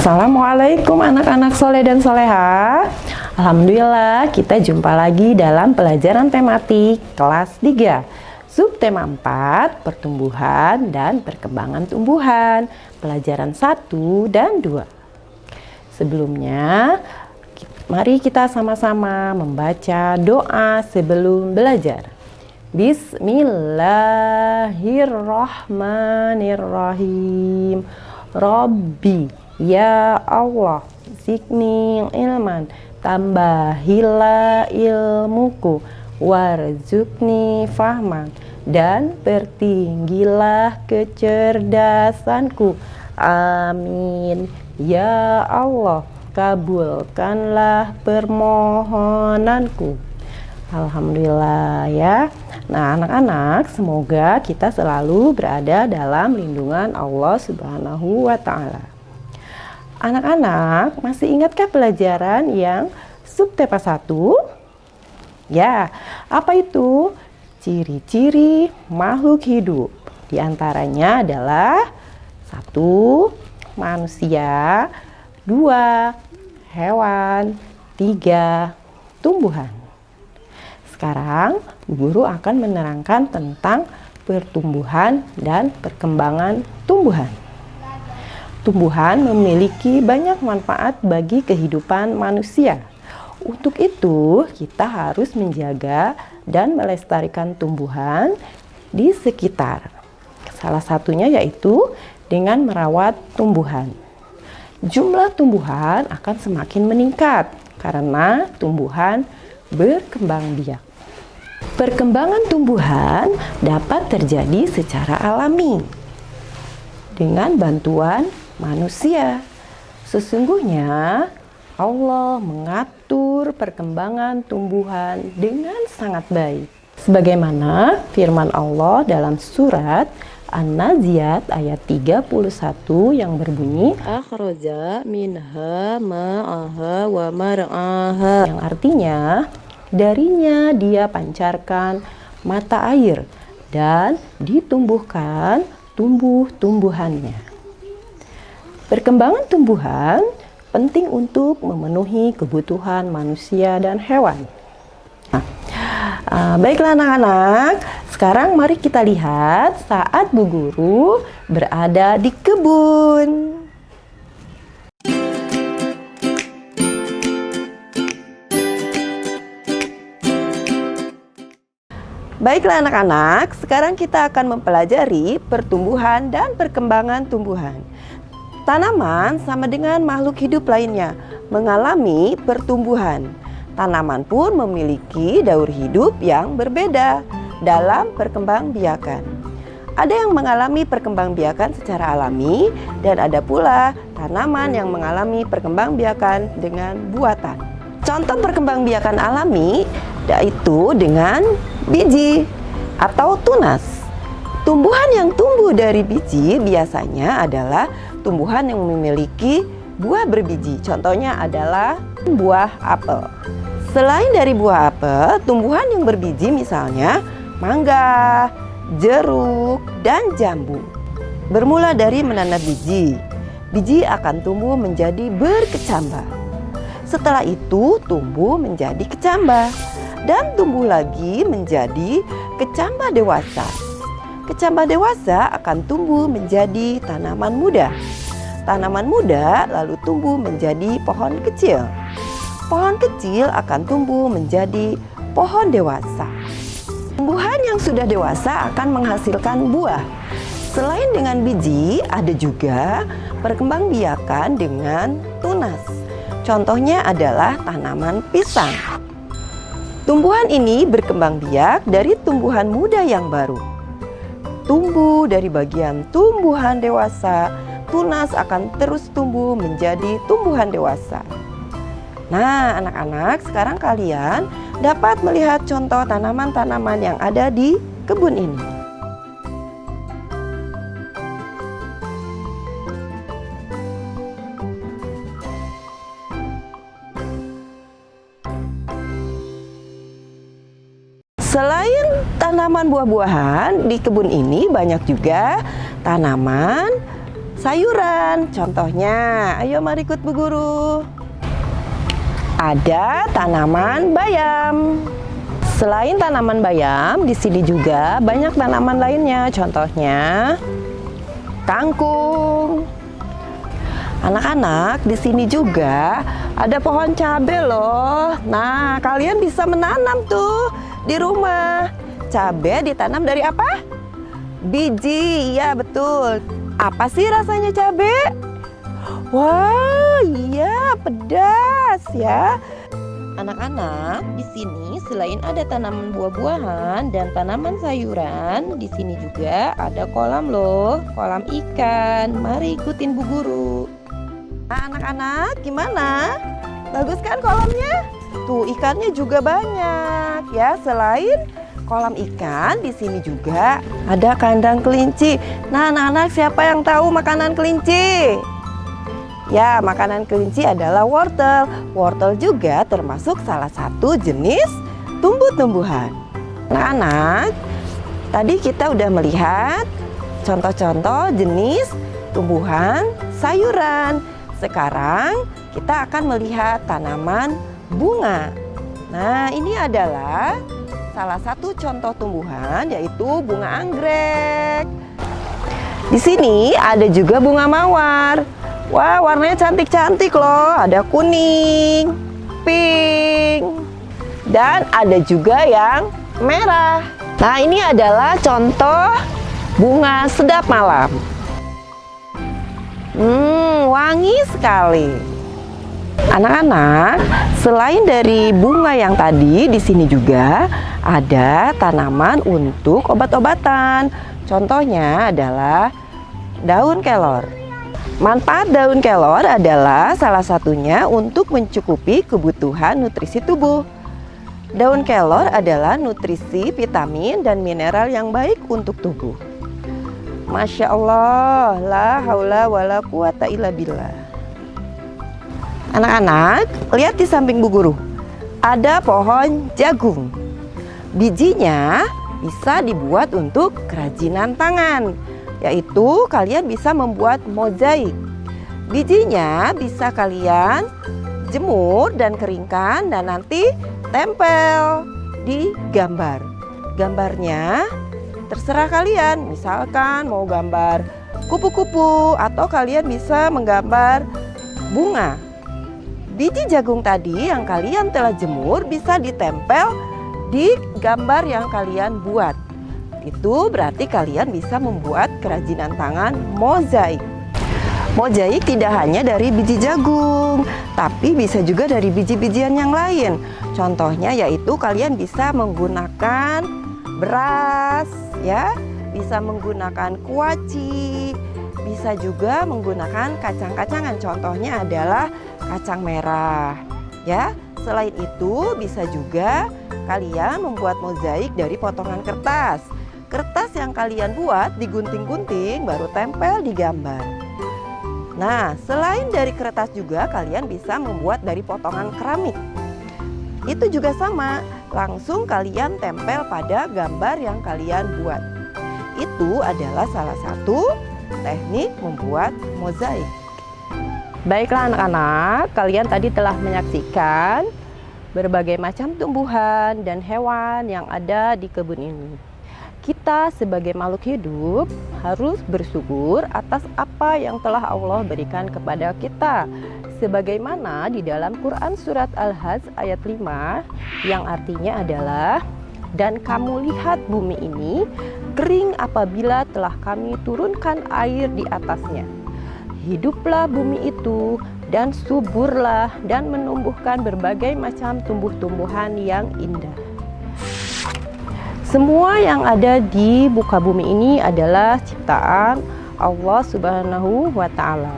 Assalamualaikum anak-anak soleh dan soleha. Alhamdulillah kita jumpa lagi dalam pelajaran tematik kelas 3 subtema 4 pertumbuhan dan perkembangan tumbuhan, pelajaran 1 dan 2. Sebelumnya mari kita sama-sama membaca doa sebelum belajar. Bismillahirrahmanirrahim. Rabbi, ya Allah, zidni ilman, tambahilah ilmuku, warzuqni fahman, dan pertinggilah kecerdasanku. Amin. Ya Allah, kabulkanlah permohonanku. Alhamdulillah ya. Nah anak-anak, semoga kita selalu berada dalam lindungan Allah Subhanahu wa Ta'ala. Anak-anak, masih ingatkah pelajaran yang subtema 1? Ya, apa itu? Ciri-ciri makhluk hidup. Di antaranya adalah 1. Manusia, 2. Hewan, 3. Tumbuhan. Sekarang, guru akan menerangkan tentang pertumbuhan dan perkembangan tumbuhan. Tumbuhan memiliki banyak manfaat bagi kehidupan manusia. Untuk itu, kita harus menjaga dan melestarikan tumbuhan di sekitar. Salah satunya yaitu dengan merawat tumbuhan. Jumlah tumbuhan akan semakin meningkat karena tumbuhan berkembang biak. Perkembangan tumbuhan dapat terjadi secara alami dengan bantuan manusia. Sesungguhnya Allah mengatur perkembangan tumbuhan dengan sangat baik. Sebagaimana firman Allah dalam surat An-Naziat ayat 31 yang berbunyi, akhraja minha ma'aha wa mar'aha, yang artinya darinya dia pancarkan mata air dan ditumbuhkan tumbuh-tumbuhannya. Perkembangan tumbuhan penting untuk memenuhi kebutuhan manusia dan hewan. Baiklah anak-anak, sekarang mari kita lihat saat Bu Guru berada di kebun. Baiklah anak-anak, sekarang kita akan mempelajari pertumbuhan dan perkembangan tumbuhan. Tanaman sama dengan makhluk hidup lainnya mengalami pertumbuhan. Tanaman pun memiliki daur hidup yang berbeda dalam perkembangbiakan. Ada yang mengalami perkembangbiakan secara alami dan ada pula tanaman yang mengalami perkembangbiakan dengan buatan. Contoh perkembangbiakan alami yaitu dengan biji atau tunas. Tumbuhan yang tumbuh dari biji biasanya adalah tumbuhan yang memiliki buah berbiji. Contohnya adalah buah apel. Selain dari buah apel, tumbuhan yang berbiji misalnya mangga, jeruk, dan jambu. Bermula dari menanam biji, biji akan tumbuh menjadi berkecambah. Setelah itu tumbuh menjadi kecambah dan tumbuh lagi menjadi kecambah dewasa. Kecambah dewasa akan tumbuh menjadi tanaman muda. Tanaman muda lalu tumbuh menjadi pohon kecil. Pohon kecil akan tumbuh menjadi pohon dewasa. Tumbuhan yang sudah dewasa akan menghasilkan buah. Selain dengan biji, ada juga perkembangbiakan dengan tunas. Contohnya adalah tanaman pisang. Tumbuhan ini berkembang biak dari tumbuhan muda yang baru. Tumbuh dari bagian tumbuhan dewasa, tunas akan terus tumbuh menjadi tumbuhan dewasa. Nah, anak-anak, sekarang kalian dapat melihat contoh tanaman-tanaman yang ada di kebun ini. Selain tanaman buah-buahan, di kebun ini banyak juga tanaman sayuran. Contohnya, ayo mari ikut Bu Guru. Ada tanaman bayam. Selain tanaman bayam, di sini juga banyak tanaman lainnya. Contohnya, kangkung. Anak-anak, di sini juga ada pohon cabai loh. Nah, kalian bisa menanam tuh di rumah. Cabai ditanam dari apa? Biji. Iya, betul. Apa sih rasanya cabai? Wah, iya, pedas ya. Anak-anak, di sini selain ada tanaman buah-buahan dan tanaman sayuran, di sini juga ada kolam loh, kolam ikan. Mari ikutin Bu Guru. Nah, anak-anak, gimana? Bagus kan kolamnya? Tuh, ikannya juga banyak ya. Selain kolam ikan, di sini juga ada kandang kelinci. Nah, anak-anak, siapa yang tahu makanan kelinci? Ya, makanan kelinci adalah wortel. Wortel juga termasuk salah satu jenis tumbuh-tumbuhan. Anak-anak, tadi kita udah melihat contoh-contoh jenis tumbuhan sayuran. Sekarang kita akan melihat tanaman bunga. Nah, ini adalah salah satu contoh tumbuhan, yaitu bunga anggrek. Di sini ada juga bunga mawar. Wah, warnanya cantik-cantik loh. Ada kuning, pink, dan ada juga yang merah. Nah, ini adalah contoh bunga sedap malam. Wangi sekali. Anak-anak, selain dari bunga yang tadi, di sini juga ada tanaman untuk obat-obatan. Contohnya adalah daun kelor. Manfaat daun kelor adalah salah satunya untuk mencukupi kebutuhan nutrisi tubuh. Daun kelor adalah nutrisi, vitamin, dan mineral yang baik untuk tubuh. Masya Allah, la haula wala quwata illa billah. Anak-anak, lihat di samping Bu Guru. Ada pohon jagung. Bijinya bisa dibuat untuk kerajinan tangan, yaitu kalian bisa membuat mozaik. Bijinya bisa kalian jemur dan keringkan dan nanti tempel di gambar. Gambarnya terserah kalian, misalkan mau gambar kupu-kupu atau kalian bisa menggambar bunga. Biji jagung tadi yang kalian telah jemur bisa ditempel di gambar yang kalian buat. Itu berarti kalian bisa membuat kerajinan tangan mozaik. Mozaik tidak hanya dari biji jagung, tapi bisa juga dari biji-bijian yang lain. Contohnya yaitu kalian bisa menggunakan beras, ya, bisa menggunakan kuaci, bisa juga menggunakan kacang-kacangan. Contohnya adalah kacang merah, ya. Selain itu bisa juga kalian membuat mozaik dari potongan kertas. Kertas yang kalian buat digunting-gunting baru tempel di gambar. Nah, selain dari kertas juga kalian bisa membuat dari potongan keramik. Itu juga sama, langsung kalian tempel pada gambar yang kalian buat. Itu adalah salah satu teknik membuat mozaik. Baiklah anak-anak, kalian tadi telah menyaksikan berbagai macam tumbuhan dan hewan yang ada di kebun ini. Kita sebagai makhluk hidup harus bersyukur atas apa yang telah Allah berikan kepada kita. Sebagaimana di dalam Quran surat Al-Hajj ayat 5 yang artinya adalah, dan kamu lihat bumi ini kering apabila telah kami turunkan air di atasnya. Hiduplah bumi itu dan suburlah dan menumbuhkan berbagai macam tumbuh-tumbuhan yang indah. Semua yang ada di muka bumi ini adalah ciptaan Allah Subhanahu wa Ta'ala.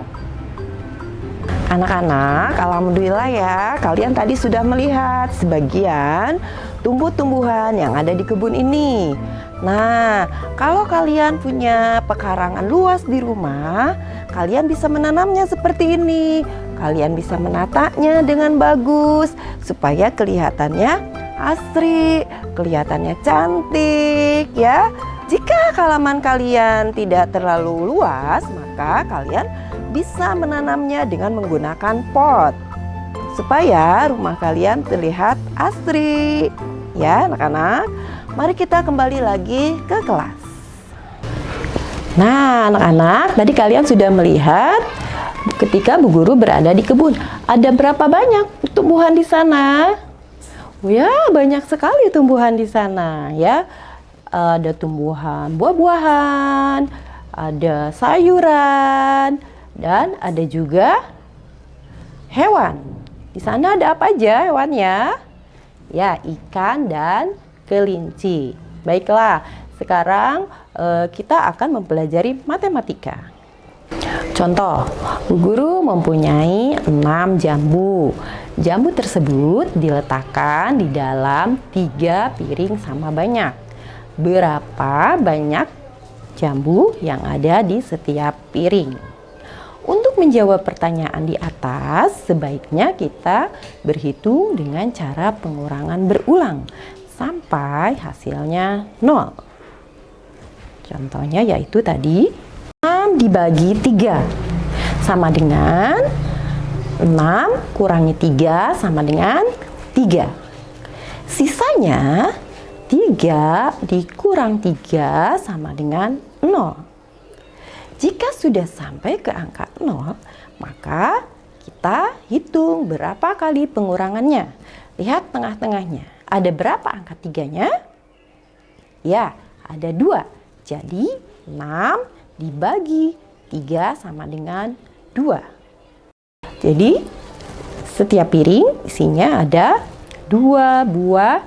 Anak-anak, alhamdulillah ya, kalian tadi sudah melihat sebagian tumbuh-tumbuhan yang ada di kebun ini. Nah, kalau kalian punya pekarangan luas di rumah, kalian bisa menanamnya seperti ini. Kalian bisa menatanya dengan bagus supaya kelihatannya asri. kelihatannya cantik ya. Jika halaman kalian tidak terlalu luas, maka kalian bisa menanamnya dengan menggunakan pot supaya rumah kalian terlihat asri. Ya, anak-anak, mari kita kembali lagi ke kelas. Nah, anak-anak, tadi kalian sudah melihat ketika Bu Guru berada di kebun. Ada berapa banyak tumbuhan di sana? Oh ya, banyak sekali tumbuhan di sana ya. Ada tumbuhan buah-buahan, ada sayuran, dan ada juga hewan. Di sana ada apa aja hewannya? Ya, ikan dan kelinci. Baiklah, sekarang kita akan mempelajari matematika. Contoh, Bu Guru mempunyai 6 jambu. Jambu tersebut diletakkan di dalam 3 piring sama banyak. Berapa banyak jambu yang ada di setiap piring? Untuk menjawab pertanyaan di atas, sebaiknya kita berhitung dengan cara pengurangan berulang sampai hasilnya 0. Contohnya yaitu tadi 6 dibagi 3 sama dengan 6 kurangi 3 sama dengan 3. Sisanya 3 dikurang 3 sama dengan 0. Jika sudah sampai ke angka 0, maka kita hitung berapa kali pengurangannya. Lihat tengah-tengahnya. Ada berapa angka 3-nya? Ya, ada 2. Jadi 6 dibagi 3 sama dengan 2. Jadi setiap piring isinya ada 2 buah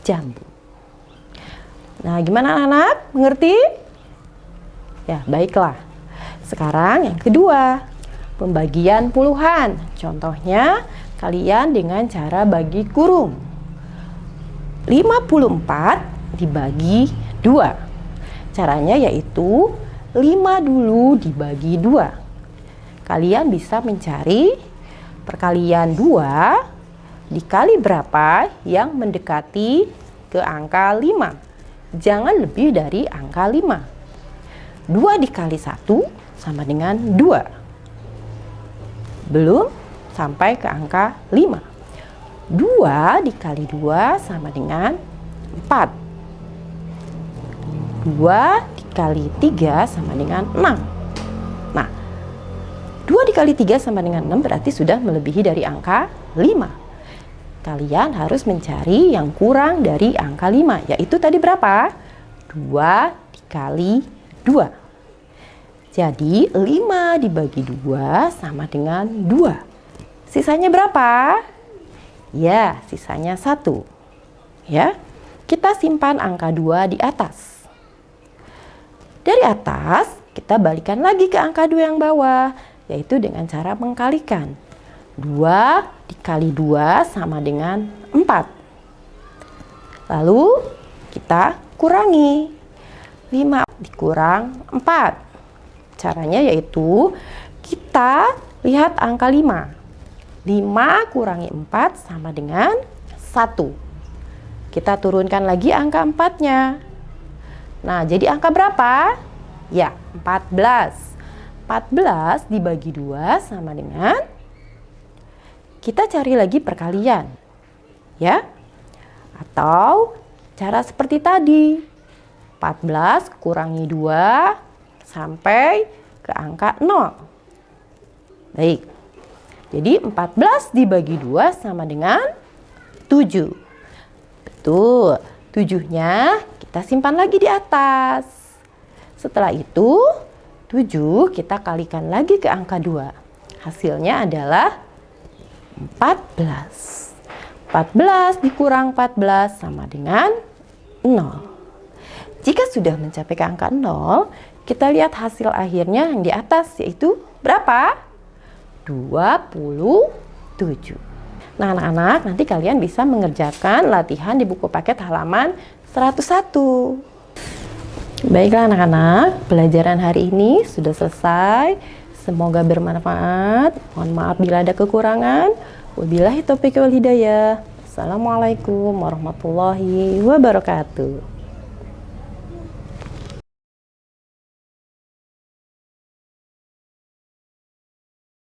jambu. Nah, gimana anak-anak? Mengerti? Ya, baiklah. Sekarang yang kedua, pembagian puluhan. Contohnya, kalian dengan cara bagi kurung. 54 dibagi 2. Caranya yaitu 5 dulu dibagi 2. Kalian bisa mencari perkalian 2 dikali berapa yang mendekati ke angka 5. Jangan lebih dari angka 5. 2 dikali 1 sama dengan 2. Belum sampai ke angka 5. 2 dikali 2 sama dengan 4. 2 dikali 3 sama dengan 6. Nah, 2 dikali 3 sama dengan 6 berarti sudah melebihi dari angka 5. Kalian harus mencari yang kurang dari angka 5, yaitu tadi berapa? 2 dikali 2. Jadi 5 dibagi 2 sama dengan 2. Sisanya berapa? Ya, sisanya 1. Ya, kita simpan angka 2 di atas. Dari atas, kita balikan lagi ke angka 2 yang bawah, yaitu dengan cara mengkalikan. 2 dikali 2 sama dengan 4. Lalu kita kurangi. 5 dikurang 4. Caranya yaitu kita lihat angka 5. 5 kurangi 4 sama dengan 1. Kita turunkan lagi angka 4-nya. Nah, jadi angka berapa? Ya, 14. 14 dibagi 2 sama dengan, kita cari lagi perkalian. Ya. Atau cara seperti tadi. 14 kurangi 2 sampai ke angka 0. Baik. Jadi 14 dibagi 2 sama dengan 7. Betul. 7-nya kita simpan lagi di atas. Setelah itu 7 kita kalikan lagi ke angka 2. Hasilnya adalah 14. 14 dikurang 14 sama dengan 0. Jika sudah mencapai ke angka 0, kita lihat hasil akhirnya yang di atas, yaitu berapa? 27. Nah, anak-anak, nanti kalian bisa mengerjakan latihan di buku paket halaman 101. Baiklah anak-anak, pelajaran hari ini sudah selesai. Semoga bermanfaat. Mohon maaf bila ada kekurangan. Wabillahi taufiq wal hidayah. Wassalamualaikum warahmatullahi wabarakatuh.